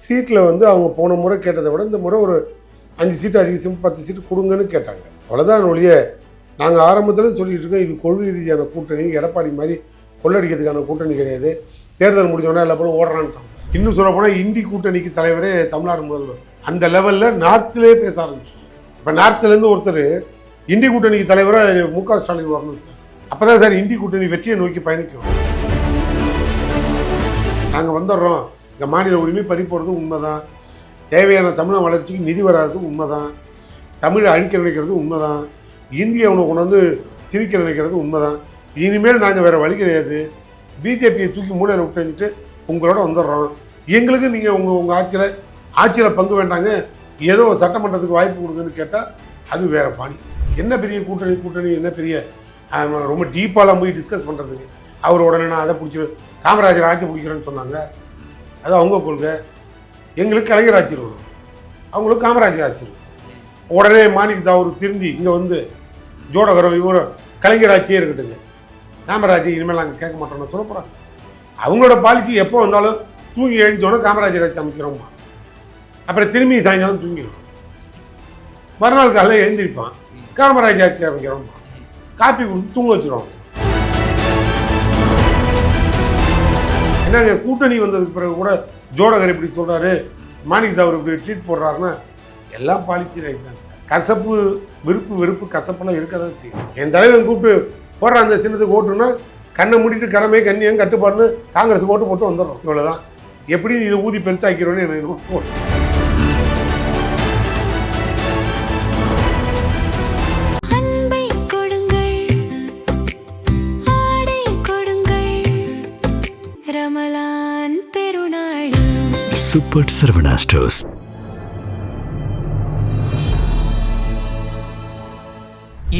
சீட்டில் வந்து அவங்க போன முறை கேட்டதை விட இந்த முறை ஒரு 5 சீட்டு அதிகம் 10 சீட்டு கொடுங்கன்னு கேட்டாங்க. அவ்வளோதான் ஒழிய நாங்கள் ஆரம்பத்தில் சொல்லிட்டு இருக்கோம், இது கொள்கை ரீதியான கூட்டணி, எடப்பாடி மாதிரி கொள்ளடிக்கிறதுக்கான கூட்டணி கிடையாது. தேர்தல் முடிஞ்சோடனே எல்லா பேரும் ஓடுறான்ட்டாங்க. இன்னும் சொல்ல போனால் இண்டி கூட்டணிக்கு தலைவரே தமிழ்நாடு முதல்வர். அந்த லெவலில் நார்த்திலே பேச ஆரம்பிச்சிட்டாங்க. இப்போ நார்த்துலேருந்து ஒருத்தர் இண்டி கூட்டணிக்கு தலைவராக மு.க. ஸ்டாலின் வரணும் சார். அப்போ தான் சார் இண்டி கூட்டணி வெற்றியை நோக்கி பயணிக்கும். நாங்கள் வந்துடுறோம், இந்த மாநில உரிமை பறிப்போகிறது உண்மைதான், தேவையான தமிழ் வளர்ச்சிக்கு நிதி வராது உண்மைதான், தமிழை அழிக்க நினைக்கிறது உண்மைதான், இந்தியாவை கொண்டு வந்து திணிக்க நினைக்கிறது உண்மைதான். இனிமேல் நாங்கள் வேறு வழி கிடையாது, பிஜேபியை தூக்கி மூலையில் விட்டு வந்துட்டு உங்களோட வந்துடுறோம். எங்களுக்கு நீங்கள் உங்கள் ஆட்சியில் பங்கு வேண்டாங்க, ஏதோ சட்டமன்றத்துக்கு வாய்ப்பு கொடுங்கன்னு கேட்டால் அது வேறு பாணி. என்ன பெரிய கூட்டணி என்ன பெரிய ரொம்ப டீப்பாலாம் போய் டிஸ்கஸ் பண்ணுறதுக்கு. அவர் உடனே நான் அதை பிடிச்சிரு காமராஜர் ஆட்சி பிடிக்கிறேன்னு சொன்னாங்க, அது அவங்க கொள்கை. எங்களுக்கு கலைஞர் ஆட்சி இருக்கணும், அவங்களுக்கு காமராஜர் ஆட்சி இருக்கும். உடனே மாணிக் தாவூர் திருந்தி இங்கே வந்து ஜோடகரம் இவரும் கலைஞர் ஆட்சியே இருக்கட்டுங்க, காமராஜர் இனிமேல் நாங்கள் கேட்க மாட்டோம்னு சொல்ல போகிறாங்க. அவங்களோட பாலிசி எப்போ வந்தாலும் தூங்கி எழுந்தோன்னே காமராஜர் ஆட்சி அமைக்கிறோம்மா, அப்புறம் திரும்பி சாயங்காலம் தூங்கிடும், மறுநாள் காலையில் எழுந்திருப்பான், காமராஜர் ஆட்சி அமைக்கிறோம்மா, காப்பி கொடுத்து தூங்க வச்சுருவாங்க. என்னங்க கூட்டணி வந்ததுக்கு பிறகு கூட ஜோடகர் இப்படி சொல்கிறாரு, மாணிக் தாவூர் இப்படி ட்ரீட் போடுறாருன்னா எல்லாம் பாலிசி ரைட் தான் சார். கசப்பு வெறுப்பு கசப்பெல்லாம் இருக்க தான் செய்யும். என் தலைவன் கூப்பிட்டு போடுற அந்த சின்னத்துக்கு ஓட்டுன்னா கண்ணை மூடிட்டு கடமை கண்ணியம் கட்டுப்பாடுன்னு காங்கிரஸ் ஓட்டு போட்டு வந்துடுறோம். இவ்வளோதான். எப்படி இதை ஊதி பெருசாக்கிறோன்னு எனக்கு super Saravana stores.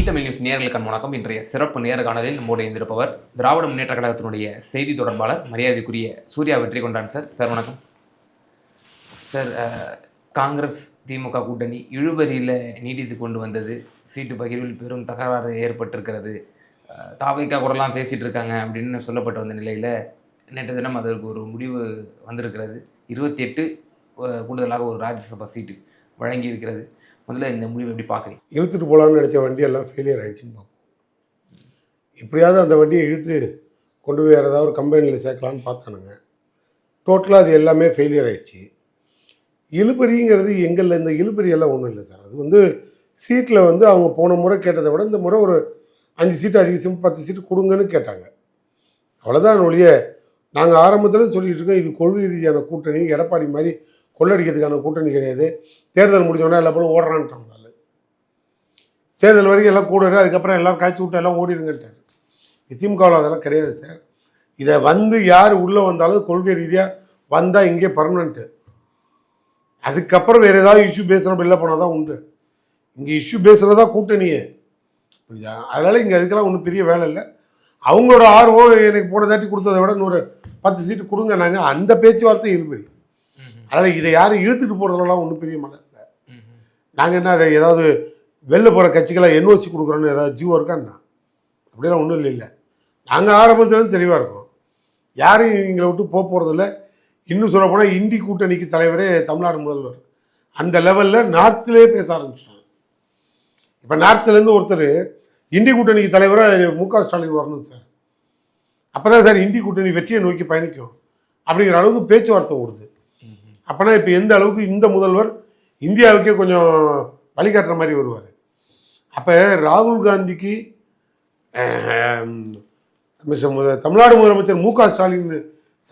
Tamil news நேயர்களுக்கான வணக்கம். இன்றைய சிறப்பு நேர்காணலில் நம்மோடு இருந்திருப்பவர் திராவிட முன்னேற்ற கழகத்தினுடைய செய்தி தொடர்பாளர் மரியாதைக்குரிய சூர்யா வெற்றிகொண்டான் சார். சார் வணக்கம் சார். காங்கிரஸ் திமுக கூட்டணி இழுபறியில் நீடித்து கொண்டு வந்தது, சீட்டு பகிர்வில் பெரும் தகராறு ஏற்பட்டிருக்கிறது, தாவைக்கா கூடலாம் பேசிகிட்டு இருக்காங்க அப்படின்னு சொல்லப்பட்டு வந்த நிலையில் நேற்று தினம் அதற்கு ஒரு முடிவு வந்திருக்கிறது. 28 கூடுதலாக ஒரு ராஜ்யசபா சீட்டு வழங்கி இருக்கிறது. முதல்ல இந்த முடிவு எப்படி பார்க்குறீங்க? இழுத்துட்டு போகலான்னு நினச்ச வண்டியெல்லாம் ஃபெயிலியர் ஆகிடுச்சின்னு பார்ப்போம். எப்படியாவது அந்த வண்டியை இழுத்து கொண்டு போய் வேறு ஏதாவது ஒரு கம்பெனியில் சேர்க்கலான்னு பார்த்தானுங்க. டோட்டலாக அது எல்லாமே ஃபெயிலியர் ஆகிடுச்சு. இழுபறிங்கிறது எங்களில் இந்த இழுபறியெல்லாம் ஒன்றும் இல்லை சார். அது வந்து சீட்டில் வந்து அவங்க போன முறை கேட்டதை விட இந்த முறை ஒரு 5 சீட்டு அதிகம் 10 சீட்டு கொடுங்கன்னு கேட்டாங்க. அவ்வளோதான் ஒழிய நாங்கள் ஆரம்பத்தில் சொல்லிகிட்டு இருக்கோம், இது கொள்கை ரீதியான கூட்டணி, எடப்பாடி மாதிரி கொள்ளடிக்கிறதுக்கான கூட்டணி கிடையாது. தேர்தல் முடிஞ்சோடனே எல்லா பேரும் ஓடுறான்ட்டாங்க. தேர்தல் வரைக்கும் எல்லாம் கூடுற, அதுக்கப்புறம் எல்லாம் கழிச்சு விட்டு எல்லாம் ஓடிடுங்கட்டார். திமுகவில் அதெல்லாம் கிடையாது சார். இதை வந்து யார் உள்ளே வந்தாலும் கொள்கை ரீதியாக வந்தால் இங்கே பர்மனெண்ட்டு. அதுக்கப்புறம் வேறு ஏதாவது இஷ்யூ பேசுகிறோம் வெளில போனால் தான் உண்டு. இங்கே இஷ்யூ பேசுகிறதா கூட்டணியே. புரியுதா? அதனால் இங்கே அதுக்கெல்லாம் ஒன்றும் பெரிய வேலை இல்லை. அவங்களோட ஆர்வம் எனக்கு போன தாட்டி கொடுத்ததை விட 10 சீட்டு கொடுங்க, நாங்கள் அந்த பேச்சுவார்த்தை இழுபறி. அதனால் இதை யாரும் இழுத்துட்டு போகிறதுலாம் ஒன்றும் பெரிய மலை இல்லை. நாங்கள் என்ன அதை ஏதாவது வெளில போகிற கட்சிக்கெல்லாம் என்ஓசி கொடுக்குறோன்னு ஏதாவது ஜீவோ இருக்கான்னா அப்படிலாம் ஒன்றும் இல்லை. நாங்கள் ஆரம்பத்துலேருந்து தெளிவாக இருக்கோம், யாரும் எங்களை விட்டு போகிறதில்ல. இன்னும் சொல்ல போனால் இண்டி கூட்டணிக்கு தலைவரே தமிழ்நாடு முதல்வர். அந்த லெவலில் நார்த்திலே பேச ஆரம்பிச்சிட்டாங்க. இப்போ நார்த்துலேருந்து ஒருத்தர் இண்டி கூட்டணிக்கு தலைவராக மு.க. ஸ்டாலின் வரணும் சார். அப்போ தான் சார் இண்டி கூட்டணி வெற்றியை நோக்கி பயணிக்கும் அப்படிங்கிற அளவுக்கு பேச்சுவார்த்தை ஓடுது. அப்போனா இப்போ எந்த அளவுக்கு இந்த முதல்வர் இந்தியாவுக்கே கொஞ்சம் வழிகாட்டுற மாதிரி வருவார். அப்போ ராகுல் காந்திக்கு தமிழ்நாடு முதலமைச்சர் மு.க. ஸ்டாலின்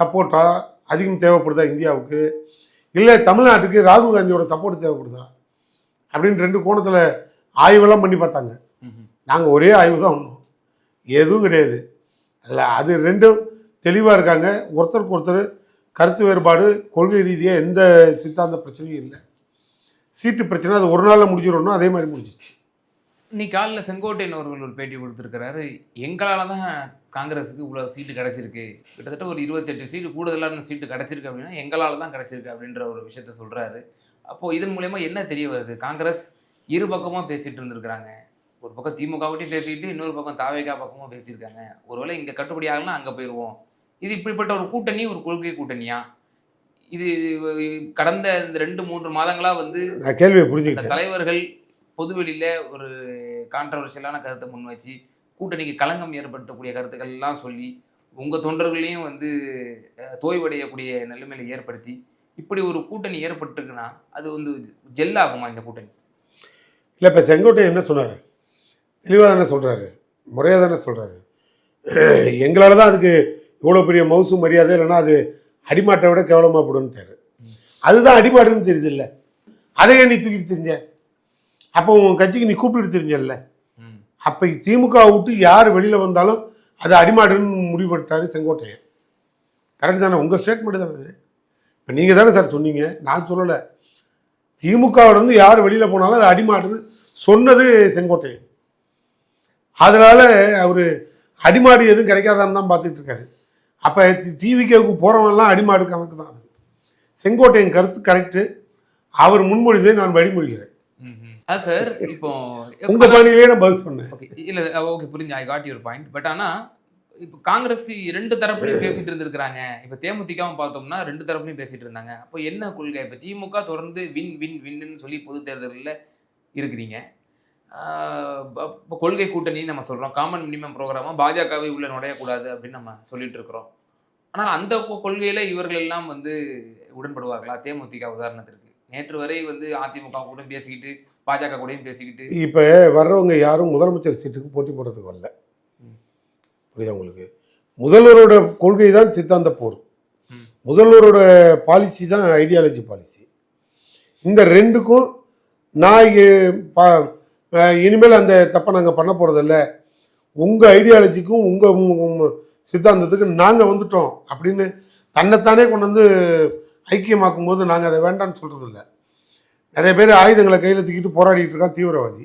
சப்போர்ட்டாக அதிகம் தேவைப்படுதா இந்தியாவுக்கு, இல்லை தமிழ்நாட்டுக்கு ராகுல் காந்தியோட சப்போர்ட் தேவைப்படுதா அப்படின்னு 2 கோணத்தில் ஆய்வெல்லாம் பண்ணி பார்த்தாங்க. நாங்கள் ஒரே ஆய்வு தான் ஒன்றும் எதுவும் கிடையாது. இல்லை, அது 2ம் தெளிவாக இருக்காங்க. ஒருத்தருக்கு ஒருத்தர் கருத்து வேறுபாடு, கொள்கை ரீதியாக எந்த சித்தாந்த பிரச்சனையும் இல்லை. சீட்டு பிரச்சனை அது ஒரு நாளில் முடிஞ்சிடணும், அதே மாதிரி முடிஞ்சிச்சு. இன்னைக்கு காலையில் செங்கோட்டையன் அவர்கள் ஒரு பேட்டி கொடுத்துருக்கிறாரு. எங்களால் தான் காங்கிரஸுக்கு இவ்வளோ சீட்டு கிடச்சிருக்கு, கிட்டத்தட்ட ஒரு 28 சீட்டு கூடுதலான சீட்டு கிடச்சிருக்கு அப்படின்னா எங்களால் தான் கிடச்சிருக்கு அப்படின்ற ஒரு விஷயத்த சொல்கிறாரு. அப்போது இதன் மூலயமா என்ன தெரிய வருது? காங்கிரஸ் இரு பக்கமாக பேசிகிட்டு இருந்திருக்கிறாங்க. ஒரு பக்கம் திமுகவிட்டையும் பேசிக்கிட்டு இன்னொரு பக்கம் தாவேகா பக்கமும் பேசியிருக்காங்க. ஒருவேளை இங்கே கட்டுப்படி ஆகலாம் அங்கே போயிடுவோம். இது இப்படிப்பட்ட ஒரு கூட்டணி, ஒரு கொள்கை கூட்டணியா? இது கடந்த இந்த 2-3 மாதங்களா வந்து நான் கேள்வியை இந்த புரிஞ்சுக்கிட்டேன். தலைவர்கள் பொதுவெளியில ஒரு கான்ட்ரவர்ஷியலான கருத்தை முன் வச்சு கூட்டணிக்கு களங்கம் ஏற்படுத்தக்கூடிய கருத்துக்கள் எல்லாம் சொல்லி உங்க தொண்டர்களையும் வந்து தோய்வடையக்கூடிய நிலைமையில ஏற்படுத்தி இப்படி ஒரு கூட்டணி ஏற்பட்டுருக்குன்னா அது வந்து ஜெல் ஆகுமா இந்த கூட்டணி? இல்லை, இப்போ செங்கோட்டையன் என்ன சொன்னார்? தெளிவாக தானே சொல்கிறாரு, முறையாக தானே சொல்கிறாரு. எங்களால் தான் அதுக்கு இவ்வளோ பெரிய மவுசு மரியாதை, இல்லைன்னா அது அடிமாட்டை விட கேவலமாக போடுன்ட்டாரு. அதுதான் அடிமாடுன்னு தெரியுது இல்லை, அதையே நீ தூக்கிட்டு தெரிஞ்ச. அப்போ உன் கட்சிக்கு நீ கூப்பிட்டு தெரிஞ்சல. அப்போ திமுக விட்டு யார் வெளியில் வந்தாலும் அது அடிமாடுன்னு முடிவு பண்ணிட்டாரு செங்கோட்டையன். கரெக்டு தானே? உங்கள் ஸ்டேட்மெண்ட் தானே அது. இப்போ நீங்கள் தானே சார் சொன்னீங்க, நான் சொல்லலை. திமுகவிலேருந்து யார் வெளியில் போனாலும் அது அடிமாடுன்னு சொன்னது செங்கோட்டையன். அதனால் அவர் அடிமாடு எதுவும் கிடைக்காதான்னு தான் பார்த்துட்டு இருக்காரு. அப்போ டிவிகேவுக்கு போகிறவங்கலாம் அடிமாடு கணக்கு தான். செங்கோட்டையன் கருத்து கரெக்டு, அவர் முன்மொழிதை நான் வழிமொழிகிறேன். சார் இப்போ உங்கள் பாணியிலே நான் பதில் சொன்னேன். ஓகே, இல்லை ஓகே, புரிஞ்சு, I got your point. But ஆனால் இப்போ காங்கிரஸ் 2 தரப்புலையும் பேசிட்டு இருந்திருக்கிறாங்க. இப்போ தேமுதிகவும் பார்த்தோம்னா 2 தரப்புலையும் பேசிட்டு இருந்தாங்க. அப்போ என்ன கொள்கை? இப்போ திமுக தொடர்ந்து வின்னு சொல்லி பொது தேர்தலில் இருக்கிறீங்க. இப்போ கொள்கை கூட்டணி நம்ம சொல்கிறோம், காமன் மினிமம் ப்ரோக்ராமாக பாஜகவை உள்ள நுழையக்கூடாது அப்படின்னு நம்ம சொல்லிட்டு இருக்கிறோம். ஆனால் அந்த கொள்கையில் இவர்கள் எல்லாம் வந்து உடன்படுவார்களா? தேமுதிக உதாரணத்திற்கு நேற்று வரை வந்து அதிமுக கூட பேசிக்கிட்டு பாஜக கூடயும் பேசிக்கிட்டு. இப்போ வர்றவங்க யாரும் முதலமைச்சர் சீட்டுக்கு போட்டி போடுறதுக்கு வரல. புரியுதா உங்களுக்கு? முதல்வரோட கொள்கை தான் சித்தாந்த போர், முதல்வரோட பாலிசி தான் ஐடியாலஜி பாலிசி. இந்த ரெண்டுக்கும் நான் இனிமேல் அந்த தப்பை நாங்கள் பண்ண போகிறதில்ல, உங்கள் ஐடியாலஜிக்கும் உங்கள் சித்தாந்தத்துக்கு நாங்கள் வந்துட்டோம் அப்படின்னு தன்னைத்தானே கொண்டு வந்து ஐக்கியமாக்கும் போது நாங்கள் அதை வேண்டான்னு சொல்கிறதில்ல. நிறைய பேர் ஆயுதங்களை கையில் தூக்கிட்டு போராடிட்டு இருக்கான் தீவிரவாதி.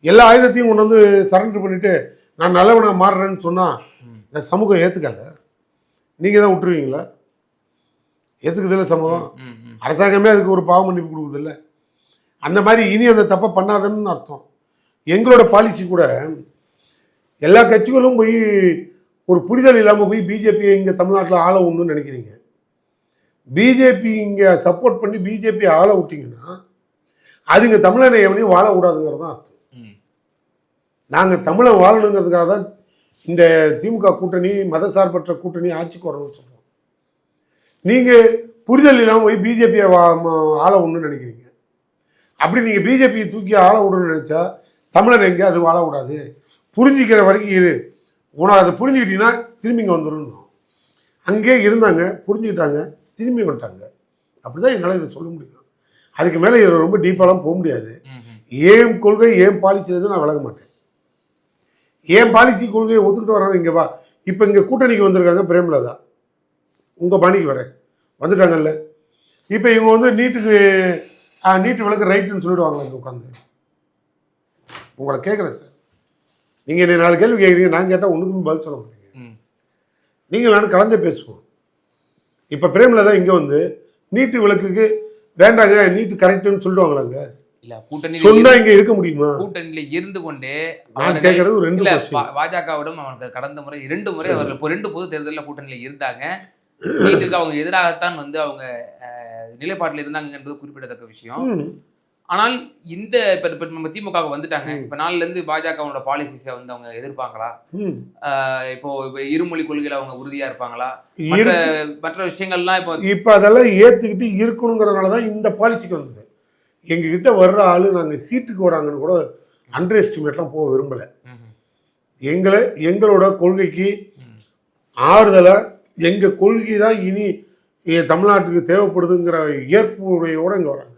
எல்லா ஆயுதத்தையும் கொண்டு வந்து சரண்டர் பண்ணிவிட்டு நான் நல்லவனாக மாறுறேன்னு சொன்னால் இந்த சமூகம் ஏற்றுக்காத. நீங்கள் தான் விட்டுருவீங்களா? ஏற்றுக்குதில்ல சமூகம். அரசாங்கமே அதுக்கு ஒரு பாவ மன்னிப்பு கொடுக்குதில்ல. அந்த மாதிரி இனி அந்த தப்பை பண்ணாதுன்னு அர்த்தம். எங்களோட பாலிசி கூட எல்லா கட்சிகளும் போய் ஒரு புரிதல் இல்லாமல் போய் பிஜேபியை இங்கே தமிழ்நாட்டில் ஆள விடணும்னு நினைக்கிறீங்க. பிஜேபி இங்கே சப்போர்ட் பண்ணி பிஜேபி ஆள விட்டிங்கன்னா அது இங்கே தமிழனை எவனையும் வாழ விடாதுங்கிறது தான் அர்த்தம். நாங்கள் தமிழன் வாழணுங்கிறதுக்காக தான் இந்த திமுக கூட்டணி மதசார்பற்ற கூட்டணி ஆட்சிக்கு வரணும்னு சொல்கிறோம். நீங்கள் புரிதல் இல்லாமல் போய் பிஜேபியை ஆள விடணும்னு நினைக்கிறீங்க. அப்படி நீங்கள் பிஜேபியை தூக்கி ஆள விடணும்னு நினச்சா தமிழன் எங்கே அது வாழ விடாது. புரிஞ்சிக்கிற வரைக்கும் இரு, உனக்கு அதை புரிஞ்சுக்கிட்டீங்கன்னா திரும்பி இங்கே வந்துடணும். அங்கேயே இருந்தாங்க, புரிஞ்சுக்கிட்டாங்க, திரும்பி வந்துட்டாங்க. அப்படி தான் என்னால் இதை சொல்ல முடியும். அதுக்கு மேலே இதில் ரொம்ப டீப்பாலாம் போக முடியாது. ஏன் கொள்கை ஏன் பாலிசிலேருந்து நான் விலக மாட்டேன். ஏன் பாலிசி கொள்கையை ஒத்துக்கிட்டு வர்றவங்க இங்கே வா. இப்போ இங்கே கூட்டணிக்கு வந்திருக்காங்க பிரேமலதா, உங்கள் பாணிக்கு வரேன் வந்துட்டாங்கல்ல. இப்போ இவங்க வந்து நீட்டு விளக்கு ரைட்டுன்னு சொல்லிடுவாங்க இங்கே உட்காந்து. உங்களை கேட்குறேன் சார், நீங்கள் என்ன 4 கேள்வி கேட்குறீங்க, நான் கேட்டால் ஒன்றுக்குமே பதில் சொல்ல மாட்டீங்க. நீங்கள் நானும் கலந்தே பேசுவோம். இப்போ பிரேமலதா இங்கே வந்து நீட்டு விளக்குக்கு வேண்டாங்க நீட்டு கரெக்டுன்னு சொல்லிடுவாங்களாங்க? இல்ல கூட்டணி சொன்னா இங்க இருக்க முடியுமா? கூட்டணியில இருந்து கொண்டே நான் கேட்கறது ஒரு 2 பாஜகவிடம் அவங்களுக்கு கடந்த முறை 2 முறை அவர்கள் 2 பொது தேர்தலில் கூட்டணியில இருந்தாங்க. நீட்டுக்கு அவங்க எதிராகத்தான் வந்து அவங்க நிலைப்பாட்டில் இருந்தாங்க என்பது குறிப்பிடத்தக்க விஷயம். ஆனால் இந்த இப்ப நம்ம திமுக வந்துட்டாங்க. இப்ப நாளில இருந்து பாஜகவோட பாலிசிஸை வந்து அவங்க எதிர்ப்பாங்களா? இப்போ இருமொழி கொள்கையில அவங்க உறுதியா இருப்பாங்களா? மற்ற விஷயங்கள்லாம் இப்ப அதெல்லாம் ஏத்துக்கிட்டு இருக்கணுங்கிறதுனாலதான் இந்த பாலிசிக்கு வந்தது. எங்ககிட்ட வர்ற ஆளு நாங்கள் சீட்டுக்கு வராங்கன்னு கூட அண்டர் எஸ்டிமேட்லாம் போக விரும்பலை. எங்களோட கொள்கைக்கு ஆறுதலாக எங்கள் கொள்கை தான் இனி தமிழ்நாட்டுக்கு தேவைப்படுதுங்கிற ஏற்புடையோடு இங்கே வராங்க.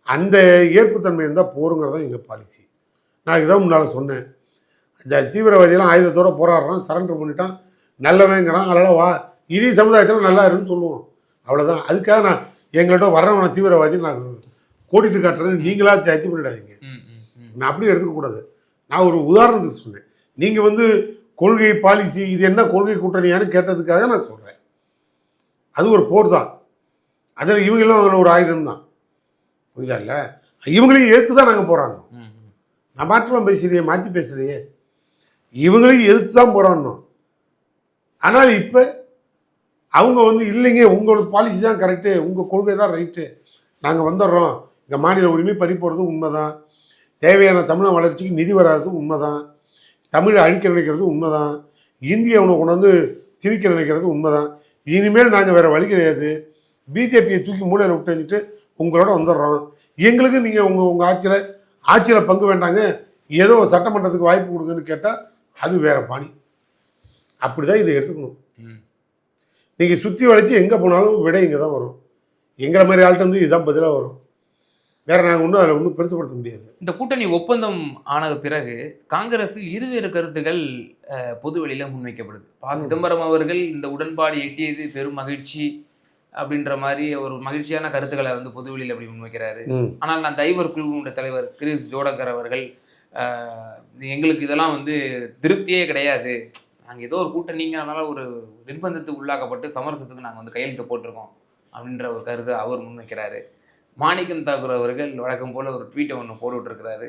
அந்த ஏற்புத்தன்மை இருந்தால் போருங்கிறதான் எங்கள் பாலிசி. நான் இதுதான் முன்னால் சொன்னேன். தீவிரவாதியெல்லாம் ஆயுதத்தோடு போராடுறான், சரண்டர் பண்ணிட்டான், நல்லவங்கிறான், அதனால் வா இனி சமுதாயத்தில் நல்லா இருன்னு சொல்லுவோம். அவ்வளோதான். அதுக்காக நான் எங்கள்கிட்ட வர்றவன தீவிரவாதி நான் கோடிட்டு காட்டுறேன், நீங்களா ஜட்ஜ் பண்ணிடாதீங்க. நான் அப்படி எடுத்துக்கக்கூடாது. நான் ஒரு உதாரணத்துக்கு சொன்னேன். நீங்கள் வந்து கொள்கை பாலிசி இது என்ன கொள்கை கூட்டணியான்னு கேட்டதுக்காக நான் சொல்கிறேன். அது ஒரு போர் தான். அதில் இவங்கெல்லாம் அதில் ஒரு ஆயுதம் தான். புரியுதா? இல்லை இவங்களையும் ஏற்று தான் நாங்கள் போராடணும். நான் மாற்றலாம் பேசுகிறியே, மாற்றி பேசுகிறியே, இவங்களையும் எதிர்த்து தான் போராடணும். ஆனால் இப்போ அவங்க வந்து இல்லைங்க உங்களோட பாலிசி தான் கரெக்டு, உங்கள் கொள்கை தான் ரைட்டு, நாங்கள் வந்துடுறோம், இங்கே மாநில உரிமை பறி போகிறது உண்மை தான், தேவையான தமிழ் வளர்ச்சிக்கு நிதி வராது உண்மை தான், தமிழை அழிக்க நினைக்கிறது உண்மை தான், இந்தியை அவனை கொண்டாந்து திணிக்க நினைக்கிறது உண்மை தான், இனிமேல் நாங்கள் வேறு வழி கிடையாது, பிஜேபியை தூக்கி மூலையில் விட்டு வச்சுட்டு உங்களோட வந்துடுறோம், எங்களுக்கு நீங்கள் உங்கள் ஆட்சியில் பங்கு வேண்டாங்க, ஏதோ சட்டமன்றத்துக்கு வாய்ப்பு கொடுங்கன்னு கேட்டால் அது வேறு பாணி. அப்படி தான் இதை எடுத்துக்கணும். நீங்கள் சுற்றி வளைச்சி எங்கே போனாலும் விட இங்கே தான் வரும். எங்களை மாதிரி ஆள்கிட்ட வந்து இதுதான் பதிலாக வரும். வேற நாங்கள் ஒன்றும் அதில் ஒன்றும் பெருசுப்படுத்த முடியாது. இந்த கூட்டணி ஒப்பந்தம் ஆன பிறகு காங்கிரஸில் இருவேறு கருத்துக்கள் பொது வெளியில் முன்வைக்கப்படுது. சிதம்பரம் அவர்கள் இந்த உடன்பாடு எட்டியது பெரும் மகிழ்ச்சி அப்படின்ற மாதிரி ஒரு மகிழ்ச்சியான கருத்துக்களை வந்து பொது வெளியில் அப்படி முன்வைக்கிறாரு. ஆனால் நான் தைவர் குழுவினுடைய தலைவர் கிரீஷ் ஜோடகர் அவர்கள் எங்களுக்கு இதெல்லாம் வந்து திருப்தியே கிடையாது, நாங்கள் ஏதோ ஒரு கூட்டணிங்கிறனால ஒரு நிர்பந்தத்துக்கு உள்ளாக்கப்பட்டு சமரசத்துக்கு நாங்கள் வந்து கையெழுத்து போட்டிருக்கோம் அப்படின்ற ஒரு கருத்தை அவர் முன்வைக்கிறாரு. மாணிக்கம் தாக்கூர் அவர்கள் வழக்கம் போல் ஒரு ட்வீட்டை ஒன்று போட்டுவிட்டுருக்கிறாரு.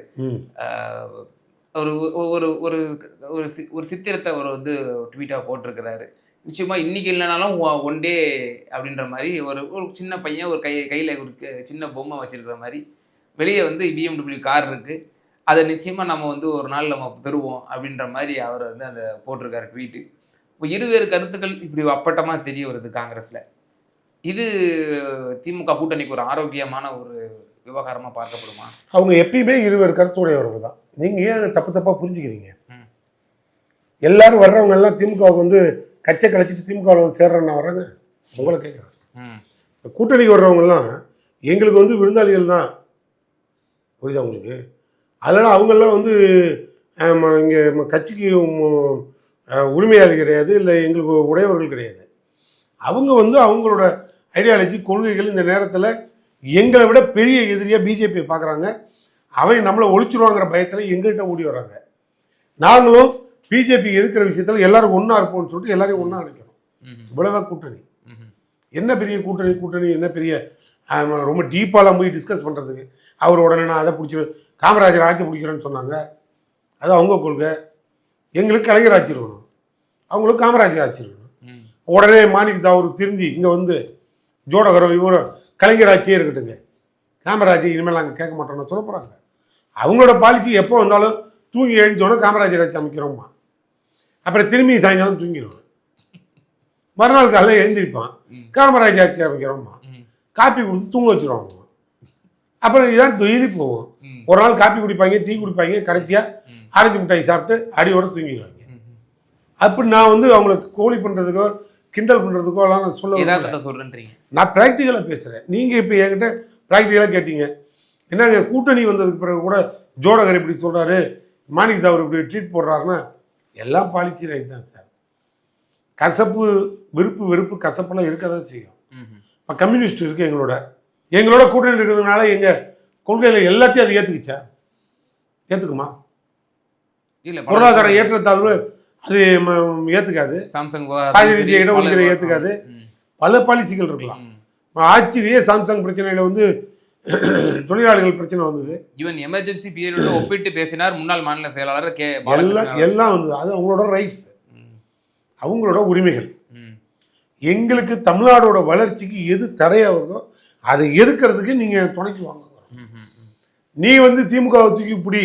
ஒரு ஒரு ஒரு ஒரு சித்திரத்தை அவர் வந்து ட்வீட்டாக போட்டிருக்கிறாரு. நிச்சயமாக இன்றைக்கி இல்லைனாலும் ஒன் டே அப்படின்ற மாதிரி ஒரு சின்ன பையன் ஒரு கையில் ஒரு சின்ன பொம்மை வச்சுருக்கிற மாதிரி வெளியே வந்து BMW கார் இருக்குது, அதை நிச்சயமாக நம்ம வந்து ஒரு நாள் நம்ம பெறுவோம் அப்படின்ற மாதிரி அவர் வந்து அந்த போட்டிருக்காரு ட்வீட்டு. இப்போ இருவேறு கருத்துக்கள் இப்படி அப்பட்டமாக தெரிய வருது காங்கிரஸில். இது திமுக கூட்டணிக்கு ஒரு ஆரோக்கியமான ஒரு விவகாரமாக பார்க்கப்படுமா? அவங்க எப்பயுமே இருவேறு கருத்துடையவர்கள் தான். நீங்கள் ஏன் தப்பாக புரிஞ்சுக்கிறீங்க? எல்லாரும் வர்றவங்க எல்லாம் திமுகவுக்கு வந்து கச்சை கழிச்சிட்டு திமுகவில் வந்து சேர்றேன்னா வர்றாங்க. உங்களை கேட்குறேன், கூட்டணிக்கு வர்றவங்கெல்லாம் எங்களுக்கு வந்து விருந்தாளிகள் தான், புரியுதா உங்களுக்கு? அதனால் அவங்கெல்லாம் வந்து இங்கே கட்சிக்கு உரிமையாளி கிடையாது, இல்லை எங்களுக்கு உடையவர்கள் கிடையாது. அவங்க வந்து அவங்களோட ஐடியாலஜி கொள்கைகள் இந்த நேரத்தில் எங்களை விட பெரிய எதிரியாக பிஜேபியை பார்க்குறாங்க. அவங்க நம்மளை ஒழிச்சிடுவாங்கிற பயத்தில் எங்கள்கிட்ட ஓடி வர்றாங்க. நாங்களும் பிஜேபி எதிர்க்கிற விஷயத்தில் எல்லாரும் ஒன்றா இருப்போம்னு சொல்லிட்டு எல்லாரையும் ஒன்றா நினைக்கிறோம். இவ்வளோதான் கூட்டணி. என்ன பெரிய கூட்டணி என்ன பெரிய ரொம்ப டீப்பாலாம் போய் டிஸ்கஸ் பண்ணுறதுக்கு. அவர் உடனே நான் அதை பிடிச்சி காமராஜர் ஆட்சி பிடிக்கிறேன்னு சொன்னாங்க, அது அவங்க கொள்கை. எங்களுக்கு கலைஞர் ஆட்சி இருக்கணும், அவங்களுக்கு காமராஜர் ஆட்சி இருக்கணும். உடனே மாணிக்க தாக்கூர் திருந்தி இங்கே வந்து ஜோடகரம் இவரும் கலைஞர் ஆட்சியே இருக்கட்டுங்க, காமராஜர் இனிமேல் நாங்கள் கேட்க மாட்டோம்னு சொல்ல போகிறாங்க. அவங்களோட பாலிசி எப்போ வந்தாலும் தூங்கி எழுந்தோன்னா காமராஜர் ஆட்சி அமைக்கிறோம்மா, அப்புறம் திரும்பி சாயங்காலம் தூங்கிடுவோம், மறுநாள் காலையில் எழுந்திருப்பான் காமராஜர் ஆட்சி அமைக்கிறோம்மா, காப்பி கொடுத்து தூங்க வச்சுருவாங்க. அப்புறம் இதுதான் டெய்லி போவோம். ஒரு நாள் காப்பி குடிப்பாங்க, டீ குடிப்பாங்க, கடைசியாக ஆரஞ்சு மிட்டாய் சாப்பிட்டு அடியோடு தூங்கிடுவாங்க. அப்படி நான் வந்து அவங்களுக்கு கோழி பண்ணுறதுக்கோ கிண்டல் பண்ணுறதுக்கோ எல்லாம் நான் சொல்கிறேன். நான் ப்ராக்டிக்கலாக பேசுகிறேன். நீங்கள் இப்போ என்கிட்ட ப்ராக்டிக்கலாக கேட்டீங்க, என்னங்க கூட்டணி வந்ததுக்கு பிறகு கூட ஜோடகர் இப்படி சொல்கிறாரு, மாணிக்க தாக்கூர் இப்படி ட்ரீட் போடுறாருன்னா எல்லாம் பாலிசி ரைட் தான் சார். கசப்பு வெறுப்பு கசப்பெல்லாம் இருக்க தான் செய்யும். இப்போ கம்யூனிஸ்ட் இருக்குது எங்களோட கூட்டணி இருக்கிறதுனால எங்கள் கொள்கையில் எல்லாத்தையும் அது ஏற்றுக்குமா? இல்லை, பொருளாதார ஏற்றத்தாழ்வு அது ஏற்றுக்காது, சாதி ரீதியாக இடஒதுக்கீடு ஏற்றுக்காது, பல பாலிசிகள் இருக்கலாம். ஆட்சியிலேயே சாம்சங் பிரச்சனையில் வந்து தொழிலாளிகள் பிரச்சனை வந்தது. ஈவன் எமர்ஜென்சி பீரியட் ஒப்பிட்டு பேசினார் முன்னாள் மாநில செயலாளர் எல்லாம் வந்தது. அது அவங்களோட ரைட்ஸ், அவங்களோட உரிமைகள். எங்களுக்கு தமிழ்நாடோட வளர்ச்சிக்கு எது தடையாக வருதோ அதை எதுக்கிறதுக்கு நீங்கள் துணைக்கு வாங்க. நீ வந்து திமுகவை தூக்கி பிடி,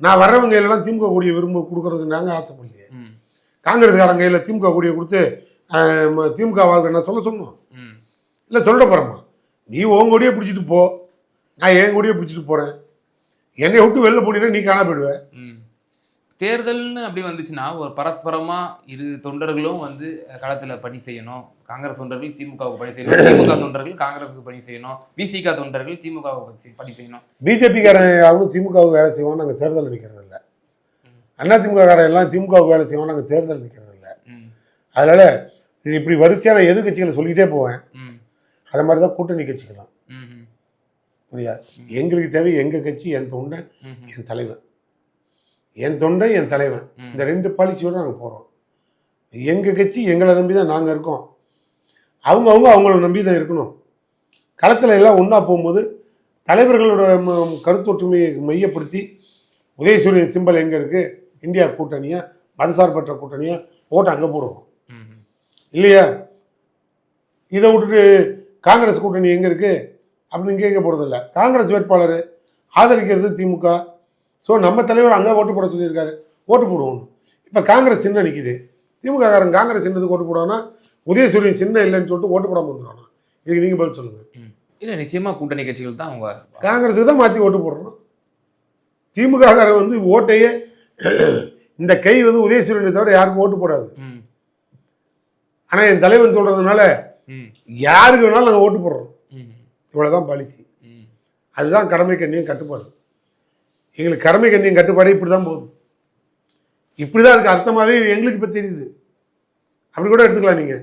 நான் வர்றவங்க எல்லாம் திமுக கொடியை கொடுக்கறதுக்கு நாங்கள் ஆசைப்படலையே. காங்கிரஸ்காரங்க கையில் திமுக கொடியை கொடுத்து திமுக வாழ்க்கை சொல்ல சொன்னோம் இல்லை, சொல்ல போகிறோமா? நீ உன் கொடியை பிடிச்சிட்டு போ, நான் என் கொடியை பிடிச்சிட்டு போகிறேன், என்னை விட்டு வெளில போனீங்கன்னா நீ காணா போயிடுவேன். தேர்தல்னு அப்படி வந்துச்சுன்னா ஒரு பரஸ்பரமாக இரு தொண்டர்களும் வந்து களத்தில் பணி செய்யணும். காங்கிரஸ் தொண்டர்கள் திமுகவுக்கு பணி செய்யணும், திமுக தொண்டர்கள் காங்கிரஸுக்கு பணி செய்யணும், விசிக தொண்டர்கள் திமுகவுக்கு பணி செய்யணும். பிஜேபிக்காரன் அவங்க திமுகவுக்கு வேலை செய்வோம், நாங்கள் தேர்தல் நிற்கிறது இல்லை. அண்ணா திமுககாரன் எல்லாம் திமுகவுக்கு வேலை செய்வோம், நாங்கள் தேர்தல் நிற்கிறது இல்லை. அதனால் இது இப்படி வரிசையான எதிர்கட்சிகளை சொல்லிக்கிட்டே போவேன். அதை மாதிரி தான் கூட்டணி கட்சிக்கலாம். புரியா? எங்களுக்கு தேவை எங்கள் கட்சி, என் தொண்டன், என் தலைவன். என் தொண்டை என் தலைவன், இந்த ரெண்டு பாலிசியோடு நாங்கள் போகிறோம். எங்கள் கட்சி எங்களை நம்பி தான் நாங்கள் இருக்கோம், அவங்கள நம்பி தான் இருக்கணும். களத்தில் எல்லாம் ஒன்றா போகும்போது தலைவர்களோட கருத்தொற்றுமையை மையப்படுத்தி உதயசூரியன் சிம்பல் எங்கே இருக்குது, இந்தியா கூட்டணியாக மதசார்பற்ற கூட்டணியாக ஓட்டு அங்கே போடுவோம் இல்லையா? இதை விட்டுட்டு காங்கிரஸ் கூட்டணி எங்கே இருக்குது அப்படின்னு கேட்க போகிறதில்ல. காங்கிரஸ் வேட்பாளர் ஆதரிக்கிறது திமுக. ஸோ நம்ம தலைவர் அங்கே ஓட்டு போட சொல்லியிருக்காரு, ஓட்டு போடுவோம். இப்போ காங்கிரஸ் சின்னம் நிற்கிது, திமுக காரன் காங்கிரஸ் சின்னத்துக்கு ஓட்டு போடுவானா, உதயசூரியன் சின்னம் இல்லைன்னு சொல்லிட்டு ஓட்டு போடாமல் வந்துடுவானா? இதுக்கு நீங்கள் பதில் சொல்லுங்கள். இல்லை, நிச்சயமாக கூட்டணி கட்சிகள் தான் அவங்க காங்கிரஸுக்கு தான் மாற்றி ஓட்டு போடுறோம். திமுக காரன் வந்து ஓட்டையே இந்த கை வந்து உதயசூரியனை தவிர யாருக்கும் ஓட்டு போடாது. ஆனால் என் தலைவன் சொல்கிறதுனால யாருக்கு வேணாலும் நாங்கள் ஓட்டு போடுறோம். இவ்வளோதான் பாலிசி. அதுதான் கடமை கண்ணியம் கட்டுப்பாடு. எங்களுக்கு கடமை கண்ணியம் கட்டுப்பாடு இப்படி தான் போகுது. இப்படி தான் அதுக்கு அர்த்தமாகவே எங்களுக்கு இப்போ தெரியுது. அப்படி கூட எடுத்துக்கலாம். நீங்கள்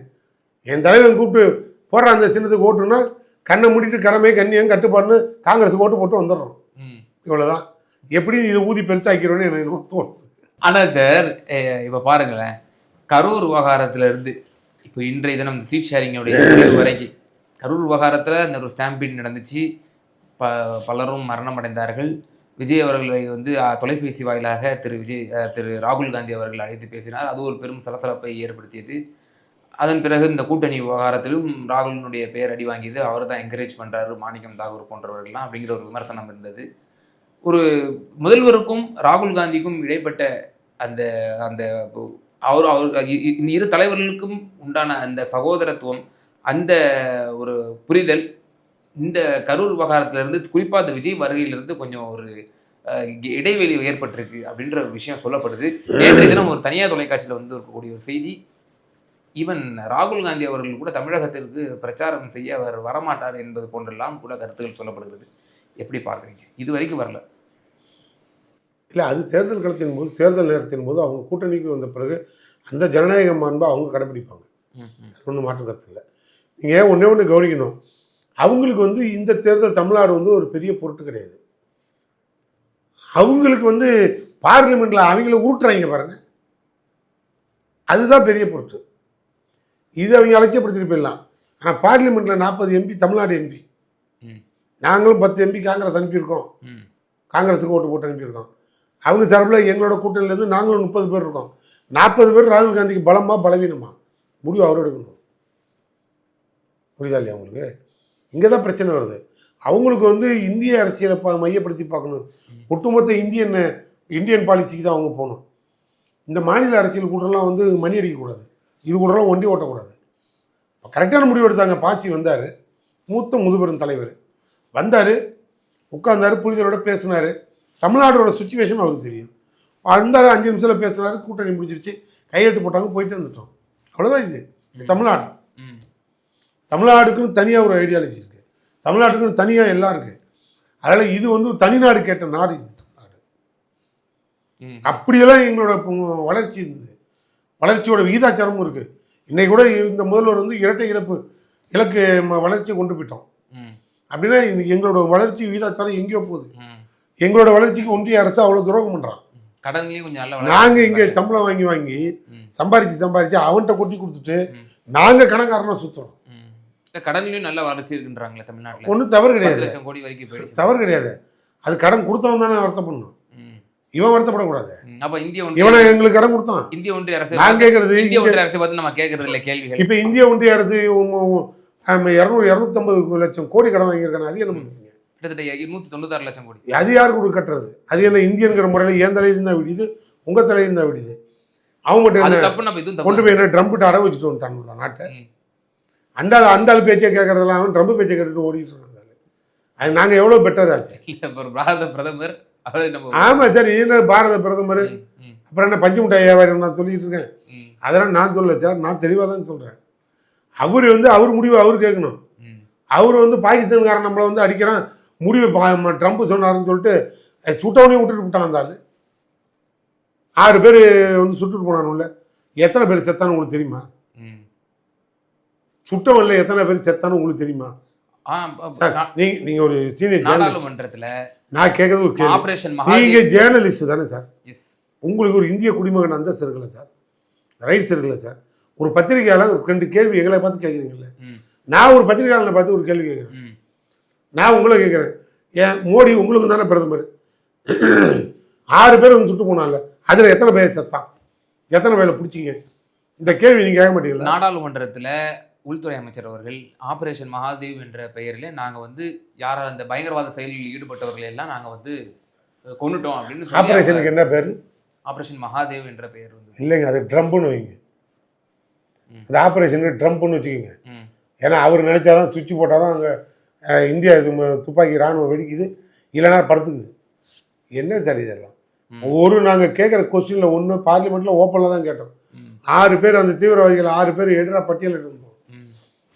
என் தலைவன் கூப்பிட்டு போடுற அந்த சின்னத்துக்கு ஓட்டுன்னா கண்ணை மூடிட்டு கடமை கண்ணியம் கட்டுப்பாடுன்னு காங்கிரஸுக்கு ஓட்டு போட்டு வந்துடுறோம். இவ்வளோதான். எப்படி இதை ஊதி பெருசாக்கிறோன்னு எனக்கு தோணும். ஆனால் சார், இப்போ பாருங்களேன், கரூர் விவகாரத்திலிருந்து இப்போ இன்றைய தினம் இந்த சீட் ஷேரிங்கோடைய வரைக்கும் கரூர் விவகாரத்தில் இந்த ஒரு ஸ்டாம்பீட் நடந்துச்சு. பலரும் மரணம் அடைந்தார்கள். விஜய் அவர்களை வந்து தொலைபேசி வாயிலாக திரு ராகுல் காந்தி அவர்கள் அழைத்து பேசினார். அது ஒரு பெரும் சலசலப்பை ஏற்படுத்தியது. அதன் பிறகு இந்த கூட்டணி விவகாரத்திலும் ராகுலினுடைய பெயர் அடி வாங்கியது. அவர் தான் என்கரேஜ் பண்ணுறாரு மாணிக்கம் தாகூர் போன்றவர்கள்லாம் அப்படிங்கிற ஒரு விமர்சனம் இருந்தது. ஒரு முதல்வருக்கும் ராகுல் காந்திக்கும் இடைப்பட்ட அந்த அந்த அவர் இந்த இரு தலைவர்களுக்கும் உண்டான அந்த சகோதரத்துவம், அந்த ஒரு புரிதல் இந்த கரூர் விவகாரத்திலிருந்து, குறிப்பாக அந்த விஜய் வருகையிலிருந்து கொஞ்சம் ஒரு இடைவெளி ஏற்பட்டிருக்கு அப்படின்ற ஒரு விஷயம் சொல்லப்படுது. நேற்றைய தினம் ஒரு தனியார் தொலைக்காட்சியில் வந்து இருக்கக்கூடிய ஒரு செய்தி, ஈவன் ராகுல் காந்தி அவர்கள் கூட தமிழகத்திற்கு பிரச்சாரம் செய்ய அவர் வரமாட்டார் என்பது போன்றெல்லாம் கூட கருத்துக்கள் சொல்லப்படுகிறது. எப்படி பார்க்குறீங்க? இது வரைக்கும் வரல. இல்லை, அது தேர்தல் களத்தின் போது, தேர்தல் நேரத்தின் போது அவங்க கூட்டணிக்கு வந்த பிறகு அந்த ஜனநாயக மாண்பை அவங்க கடைப்பிடிப்பாங்க. ஒன்றும் மாற்று கருத்து இல்லை. நீங்கள் ஒன்றே ஒன்று கவனிக்கணும். அவங்களுக்கு வந்து இந்த தேர்தல் தமிழ்நாடு வந்து ஒரு பெரிய பொருட்டு கிடையாது. அவங்களுக்கு வந்து பார்லிமெண்ட்டில் அவங்கள உருட்டுறாங்க பாருங்கள், அதுதான் பெரிய பொருட்டு. இது அவங்க அலட்சியப்படுத்திட்டு போயிடலாம். ஆனால் பார்லிமெண்ட்டில் 40 எம்பி தமிழ்நாடு எம்பி, நாங்களும் 10 எம்பி காங்கிரஸ் அனுப்பியிருக்கோம், காங்கிரஸுக்கு ஓட்டு போட்டு அனுப்பியிருக்கோம். அவங்க சார்பில் எங்களோட கூட்டணியிலேருந்து நாங்களும் 30 பேர் இருக்கோம். 40 பேர் ராகுல் காந்திக்கு பலமா பலவீனமா முடிவு அவர் எடுக்கணும். புரியுதா இல்லையா உங்களுக்கு? இங்கே தான் பிரச்சனை வருது. அவங்களுக்கு வந்து இந்திய அரசியலை மையப்படுத்தி பார்க்கணும். ஒட்டுமொத்த இந்தியன் பாலிசிக்கு தான் அவங்க போகணும். இந்த மாநில அரசியல் கூட்டம்லாம் வந்து மணி அடிக்கக்கூடாது, இது கூடலாம் ஒண்டி ஓட்டக்கூடாது. கரெக்டான முடிவு எடுத்தாங்க. பாசி வந்தார், மூத்த முதுபெரும் தலைவர் வந்தார், உட்கார்ந்தார், புரிதலோட பேசினார். தமிழ்நாடோட சுச்சுவேஷன் அவருக்கு தெரியும். வந்தார், 5 நிமிஷத்தில் பேசுனாரு, கூட்டணி முடிஞ்சிருச்சு, கையெழுத்து போட்டாங்க, போயிட்டு வந்துட்டோம். அவ்வளோதான். இது தமிழ்நாடு. தமிழ்நாடுக்குன்னு தனியாக ஒரு ஐடியாலஜி இருக்குது, தமிழ்நாட்டுக்குன்னு தனியாக எல்லாம் இருக்குது. அதனால் இது வந்து தனிநாடு கேட்ட நாடு இது தமிழ்நாடு. அப்படியெல்லாம் எங்களோட வளர்ச்சி இருந்தது. வளர்ச்சியோட விகிதாச்சாரமும் இருக்குது. இன்னைக்கு கூட இந்த முதல்வர் வந்து இரட்டை இலக்கு வளர்ச்சியை கொண்டு போயிட்டோம். அப்படின்னா எங்களோட வளர்ச்சி விகிதாச்சாரம் எங்கேயோ போகுது. எங்களோட வளர்ச்சிக்கு ஒன்றிய அரசு அவ்வளோ துரோகம் பண்ணுறான். கடன்லையும் கொஞ்சம் நல்ல, நாங்கள் இங்கே சம்பளம் வாங்கி சம்பாரிச்சு அவன்கிட்ட கொட்டி கொடுத்துட்டு நாங்கள் கணக்காரனை சுற்றுறோம். கடன்லையும் நல்ல வளர்ச்சி இருக்குன்றாங்களே தமிழ்நாட்டில். ஒன்றும் தவறு கிடையாது, 10 லட்சம் கோடி வரைக்கும் போயிடுச்சு. தவறு கிடையாது. அது கடன் கொடுத்தவன் தானே வருத்தப்படணும், இவன் வருத்தப்படக்கூடாது. அப்போ இவனை எங்களுக்கு கடன் கொடுத்தான். இந்திய ஒன்றிய அரசு நான் கேட்கறது, இந்திய ஒன்றிய அரசை பார்த்து நம்ம கேட்கறது இல்லை கேள்விகள். இப்போ இந்திய ஒன்றிய அரசு 250 லட்சம் கோடி கடன் வாங்கியிருக்காங்க. அது என்ன பண்ணுவீங்க? கிட்டத்தட்ட 296 லட்சம் கோடி. அது யாருக்கு கட்டுறது? அது என்ன இந்தியனுங்கிற முறையில் என் தலையிலிருந்து தான் விடுது, உங்கள் தலையிலிருந்து தான் விடுது. அவங்க கொண்டு போய் என்ன ட்ரம்பிட்டு அடை வச்சுட்டு வந்துட்டாங்க நாட்டை. அந்த ஆள் பேச்சை கேட்கறதெல்லாம் அவன் ட்ரம்பு பேச்சை கேட்டுட்டு ஓடிட்டு இருக்காங்க. அது நாங்கள் எவ்வளோ பெட்டர் ஆச்சு. பாரத பிரதமர் ஆமாம் சார், என்ன பாரத பிரதமர், அப்புறம் என்ன பஞ்சு மிட்டாய் வியாபாரம் நான் சொல்லிட்டு இருக்கேன். அதெல்லாம் நான் சொல்லலை சார், நான் தெளிவாக தான் சொல்கிறேன். அவர் முடிவு அவர் கேட்கணும். அவர் வந்து பாகிஸ்தான்காரன் நம்மளை வந்து அடிக்கிறான், முடிவு ட்ரம்ப் சொன்னாருன்னு சொல்லிட்டு சுட்டவனையும் விட்டுட்டு விட்டான். அந்த ஆள் 6 பேர் வந்து சுட்டுட்டு போனானுல்ல, எத்தனை பேர் செத்தானு உங்களுக்கு தெரியுமா? சுட்டவன்ல எத்தனை பேர் செத்தானு உங்களுக்கு தெரியுமா? நீங்க ஒரு சீனியர் நாடாளுமன்றத்தில் நான் கேட்கறது ஒரு ஆபரேஷன் நீங்க ஜேர்னலிஸ்ட் தானே சார்? உங்களுக்கு ஒரு இந்திய குடிமகன் அந்தஸ்து இருக்குல்ல சார், ரைட்ஸ் இருக்குல்ல சார்? ஒரு பத்திரிகையாளர் ஒரு 2 கேள்வி எங்களை பார்த்து கேட்குறீங்கல்ல, நான் ஒரு பத்திரிகையாளரை பார்த்து ஒரு கேள்வி கேட்குறேன். நான் உங்களை கேட்குறேன், ஏன் மோடி உங்களுக்கு தானே பிரதமர், 6 பேர் வந்து சுட்டு போனால அதில் எத்தனை பேர் செத்தான், எத்தனை பேரை பிடிச்சிங்க? இந்த கேள்வி நீங்கள் கேட்க மாட்டீங்களா? நாடாளுமன்றத்தில் உள்துறை அமைச்சர் அவர்கள் ஆபரேஷன் மகாதேவ் என்ற பெயரில் நாங்கள் வந்து யாரால் அந்த பயங்கரவாத செயலில் ஈடுபட்டவர்களை எல்லாம் நாங்கள் வந்து கொண்டுட்டோம் அப்படின்னு சொல்லி ஆபரேஷனுக்கு என்ன பேர்? ஆபரேஷன் மகாதேவ் என்ற பெயர் வந்து இல்லைங்க, அது ட்ரம்ப்னு வைங்க. அந்த ஆபரேஷனுக்கு ட்ரம்ப்னு வச்சுக்கோங்க. ஏன்னா அவர் நினைச்சாதான் சுவிட்ச் போட்டால் தான் அங்கே இந்தியா இது துப்பாக்கி இராணுவம் வெடிக்குது, இல்லைன்னா படுத்துக்குது. என்ன சார் இதெல்லாம்? நாங்கள் கேட்குற கொஸ்டினில் ஒன்று பார்லிமெண்ட்டில் ஓப்பனில் தான் கேட்டோம். 6 பேர் அந்த தீவிரவாதிகள் 6 பேர் எடுறா பட்டியல் இருந்தோம்.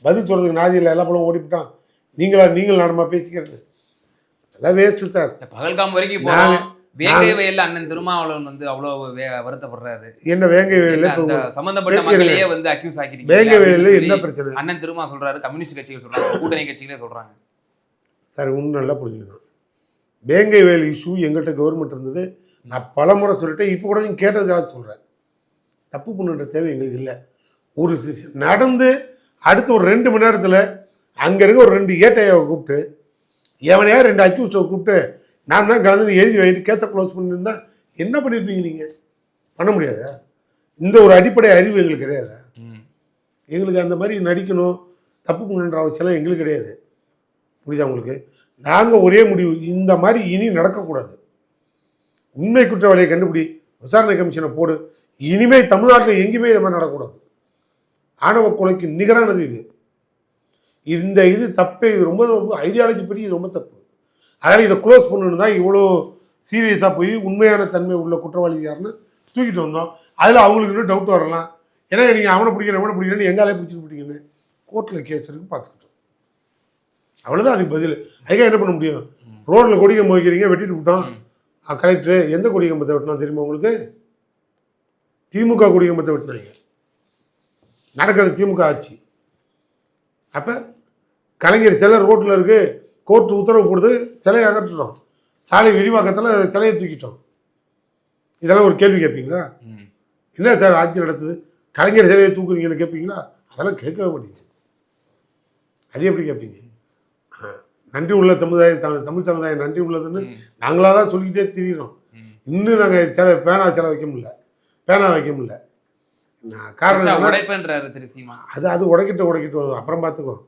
பதில் சொல்கிறதுக்கு நாதியில் எல்லா பழம் ஓடிவிட்டான். நீங்கள் நானுமா பேசிக்கிறது எல்லாம் வேஸ்ட்டு சார். பகல்காம் வரைக்கும் போனாங்க. வேங்கை வயல்ல அண்ணன் திருமாவளவன் வந்து அவ்வளவு வருத்தப்படுறாரு. என்ன வேங்கை வயல்ல சம்பந்தப்பட்ட மக்களையே வந்து அக்யூஸ் ஆக்கிருக்கீங்க. வேங்கை வயல்ல என்ன பிரச்சனை? அண்ணன் திருமா சொல்றாரு, கம்யூனிஸ்ட் கட்சிகள் சொல்றாங்க, கூட்டணி கட்சிகளே சொல்றாங்க. சார் இன்னும் நல்லா புரிஞ்சுக்கணும். வேங்கை வயல் இஷ்யூ எங்கள்கிட்ட கவர்மெண்ட் இருந்தது. நான் பல முறை சொல்லிட்டேன். இப்போ கூட நீங்கள் கேட்டதுக்காக சொல்கிறேன். தப்பு பண்ணுன்ற தேவை எங்களுக்கு இல்லை. ஒரு நடந்து அடுத்து ஒரு 2 மணி நேரத்தில் அங்கே இருக்க ஒரு 2 ஏட்டையை கூப்பிட்டு எவனையா 2 அக்யூஸ்டை கூப்பிட்டு நான் தான் கலந்து எழுதி வாங்கிட்டு கேஸை க்ளோஸ் பண்ணியிருந்தா என்ன பண்ணியிருப்பீங்க? நீங்கள் பண்ண முடியாதா? இந்த ஒரு அடிப்படை அறிவு எங்களுக்கு கிடையாதா? எங்களுக்கு அந்த மாதிரி நடிக்கணும், தப்பு பண்ணுன்ற அவசியம்லாம் எங்களுக்கு கிடையாது. புரியுதா உங்களுக்கு? நாங்கள் ஒரே முடிவு, இந்த மாதிரி இனி நடக்கக்கூடாது. உண்மை குற்றவாளியை கண்டுபிடி, விசாரணை கமிஷனை போடு. இனிமேல் தமிழ்நாட்டில் எங்கேயுமே இது மாதிரி நடக்கக்கூடாது. ஆணவ கொலைக்கு நிகரானது இது. இது தப்பே. இது ரொம்ப ஐடியாலஜி படி இது ரொம்ப தப்பு. அதனால் இதை க்ளோஸ் பண்ணணுன்னு தான் இவ்வளோ சீரியஸாக போய் உண்மையான தன்மை உள்ள குற்றவாளி யாருன்னு தூக்கிட்டு வந்தோம். அதில் அவங்களுக்கு இன்னும் டவுட் வரலாம். ஏன்னா நீங்கள் அவனை பிடிக்கிறேன்னு எங்காலே பிடிச்சிட்டு பிடிக்கணும். கோர்ட்டில் கேஸ் இருக்கு, பார்த்துக்கிட்டோம். அவ்வளோதான் அதுக்கு பதில். அதுக்காக என்ன பண்ண முடியும்? ரோட்டில் கொடிக்கம்பு வைக்கிறீங்க, வெட்டிட்டு விட்டோம். கலெக்டரு எந்த கொடிக்கம்பத்தை வெட்டினா தெரியுமா உங்களுக்கு? திமுக கொடிக்கம்பத்தை வெட்டினாங்க. நடக்கிறது திமுக ஆட்சி. அப்போ கலைஞர் சிலை ரோட்டில் இருக்குது, கோர்ட்டு உத்தரவு போடுது, சிலையை அகற்றுட்டோம். சாலை விரிவாக்கத்தில் சிலையை தூக்கிட்டோம். இதெல்லாம் ஒரு கேள்வி கேட்பீங்களா? என்ன சார் ஆட்சி நடத்துது? கலைஞர் சிலையை தூக்குறீங்கன்னு கேட்பீங்களா? அதெல்லாம் கேட்கவே மாட்டீங்க. அது எப்படி கேட்பீங்க? நன்றி உள்ள சமுதாயம், தமிழ் சமுதாயம் நன்றி உள்ளதுன்னு நாங்களாக தான் சொல்லிக்கிட்டே திரிகிறோம். இன்னும் நாங்கள் பேனா வைக்க முடியல. காரணம் அது உடைக்கிட்டு அப்புறம் பார்த்துக்குவோம்.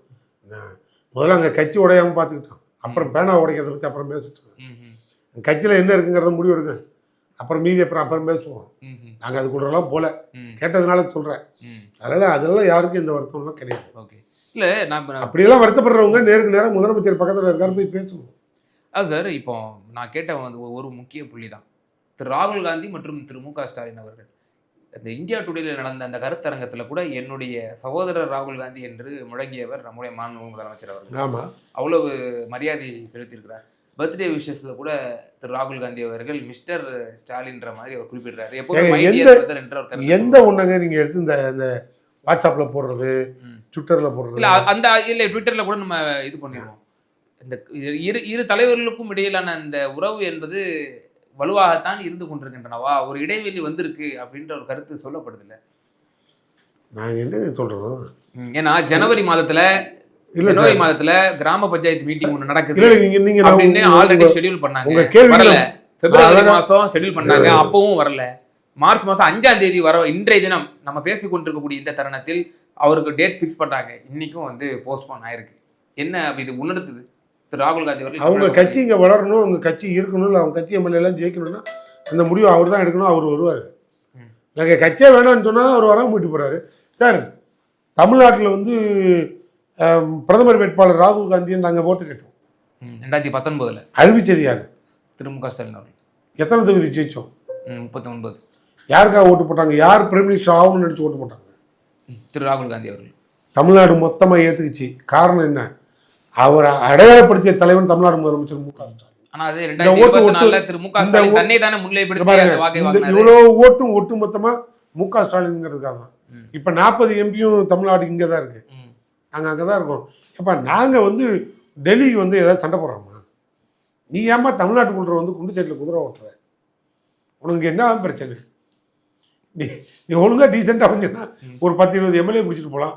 முதல்ல அங்கே கட்சி உடையாமல் பார்த்துக்கிட்டோம். அப்புறம் பேனா உடைக்கிறத பற்றி அப்புறம் பேசிட்டோம். கட்சியில் என்ன இருக்குங்கிறத முடிவு எடுங்க. அப்புறம் மீதி அப்புறம் பேசுவோம். நாங்கள் அதுக்குள்ளெல்லாம் போல கேட்டதுனால சொல்கிறேன். அதெல்லாம் யாருக்கும் இந்த வருத்தம்லாம் கிடையாது. ஓகே, இல்லை நான் அப்படியெல்லாம் வருத்தப்படுறவங்க நேருக்கு நேரம் முதலமைச்சர் பக்கத்தில் இருக்காரு, போய் பேசணும். அது சார், இப்போ நான் கேட்ட ஒரு முக்கிய புள்ளி தான் திரு ராகுல் காந்தி மற்றும் திரு மு க ஸ்டாலின் அவர்கள் இந்த இந்தியா டுடேல நடந்த அந்த கருத்தரங்கத்தில் கூட என்னுடைய சகோதரர் ராகுல் காந்தி என்று முழங்கியவர் நம்முடைய மாண்பு முதலமைச்சர் அவர்கள். ஆமாம், அவ்வளவு மரியாதை செலுத்தியிருக்கிறார். பர்த்டே விஷயத்துல கூட திரு ராகுல் காந்தி அவர்கள் மிஸ்டர் ஸ்டாலின்ற மாதிரி அவர் குறிப்பிடுறாரு. எந்த ஒன்றுங்க நீங்கள் எடுத்து இந்த வாட்ஸ்அப்பில் போடுறது, ட்விட்டரில் போடுறது இல்லை, அந்த இல்லை ட்விட்டரில் கூட நம்ம இது பண்ணிடுவோம். இந்த இரு தலைவர்களுக்கும் இடையிலான அந்த உறவு என்பது வலுவாகத்தான் இருந்து கொண்டிருக்கின்றனவா? ஒரு இடைவெளி வந்திருக்கு அப்படின்ற ஒரு கருத்து சொல்லப்படுது. இல்லை, நாங்கள் என்ன சொல்கிறோம்? ஏன்னா ஜனவரி மாதத்துல கிராம பஞ்சாயத்து மீட்டிங் ஒன்று நடக்குது அப்படின்னு ஆல்ரெடி ஷெட்யூல் பண்ணாங்க. வரல. பிப்ரவரி மாதம் ஷெட்யூல் பண்ணாங்க, அப்பவும் வரல. மார்ச் மாதம் 5ஆம் தேதி இன்றைய தினம் நம்ம பேசிக் கொண்டிருக்கக்கூடிய இந்த தருணத்தில் அவருக்கு டேட் ஃபிக்ஸ் பண்ணாங்க. இன்னைக்கும் வந்து போஸ்ட்போன் ஆயிருக்கு. என்ன இது உணர்த்துது? திரு ராகுல் காந்தி அவர்கள் அவங்க கட்சி இங்கே வளரணும், அவங்க கட்சி இருக்கணும், இல்லை அவங்க கட்சி எம்எல்ஏலாம் ஜெயிக்கணும்னா அந்த முடிவு அவர் தான் எடுக்கணும். அவர் வருவார். நாங்கள் கட்சியே வேணாம்னு சொன்னால் அவர் வராமல் போயிட்டு போகிறாரு. சார், தமிழ்நாட்டில் வந்து பிரதமர் வேட்பாளர் ராகுல் காந்தின்னு நாங்கள் ஓட்டு கேட்டோம் 2019 அறிவிச்சது யார்? திரு மு க ஸ்டாலின் அவர்கள். எத்தனை தொகுதி ஜெயிச்சோம்? 39. யாருக்காக ஓட்டு போட்டாங்க? யார் பிரைம் மினிஸ்டர் ஆகும்னு நினச்சி ஓட்டு போட்டாங்க? திரு ராகுல் காந்தி அவர்கள். தமிழ்நாடு மொத்தமாக ஏற்றுக்குச்சு. காரணம் என்ன? அவரை அடையாளப்படுத்திய தலைவன் தமிழ்நாடு முதலமைச்சர் மு க ஸ்டாலின். இவ்வளோ ஓட்டும் ஒட்டு மொத்தமாக மு க ஸ்டாலின்ங்கிறதுக்காக தான். இப்போ 40 எம்பியும் தமிழ்நாடு இங்கே தான் இருக்கு. நாங்கள் அங்கே தான் இருக்கோம். எப்போ நாங்கள் வந்து டெல்லிக்கு வந்து ஏதாவது சண்டை போடுறோமா? நீ ஏமா தமிழ்நாட்டுக்குள்ள வந்து குண்டு சைட்டில் குதிரை ஓட்டுற? உனக்கு என்ன பிரச்சனை? நீ ஒழுங்காக டீசெண்டாக வந்தீங்கன்னா ஒரு 10-20 எம்எல்ஏ பிடிச்சிட்டு போகலாம்,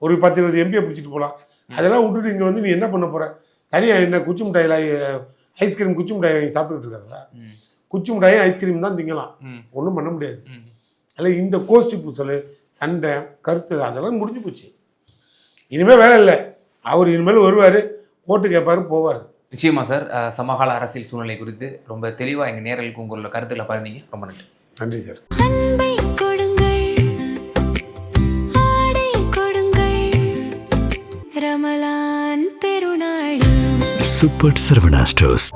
ஒரு 10-20 எம்பியை பிடிச்சிட்டு போகலாம். அதெல்லாம் விட்டுட்டு இங்கே வந்து நீ என்ன பண்ண போகிற? தனியாக என்ன குச்சி மிட்டாயில் ஐஸ்கிரீம் குச்சி மிட்டாய் வாங்கி சாப்பிட்டுக்கிட்டு இருக்காங்களா? குச்சி மிட்டாயும் ஐஸ்கிரீம் தான் திங்கலாம், ஒன்றும் பண்ண முடியாது. அதில் இந்த கோஷ்டி பூசல், சண்டை, கருத்து அதெல்லாம் முடிஞ்சு போச்சு. இனிமேல் வேலை இல்லை. அவர் இனிமேல் வருவார், ஓட்டு கேட்பாரு, போவார். நிச்சயமா சார். சமகால அரசியல் சூழ்நிலை குறித்து ரொம்ப தெளிவாக எங்கள் நேரலுக்கு உங்களோட கருத்துக்களை பகிர்ந்தீங்க. ரொம்ப நன்றி. நன்றி சார். அன்பை கொடுங்கள், ஆடை கொடுங்கள், ரமலான் பெருநாள். Super Saravana stores.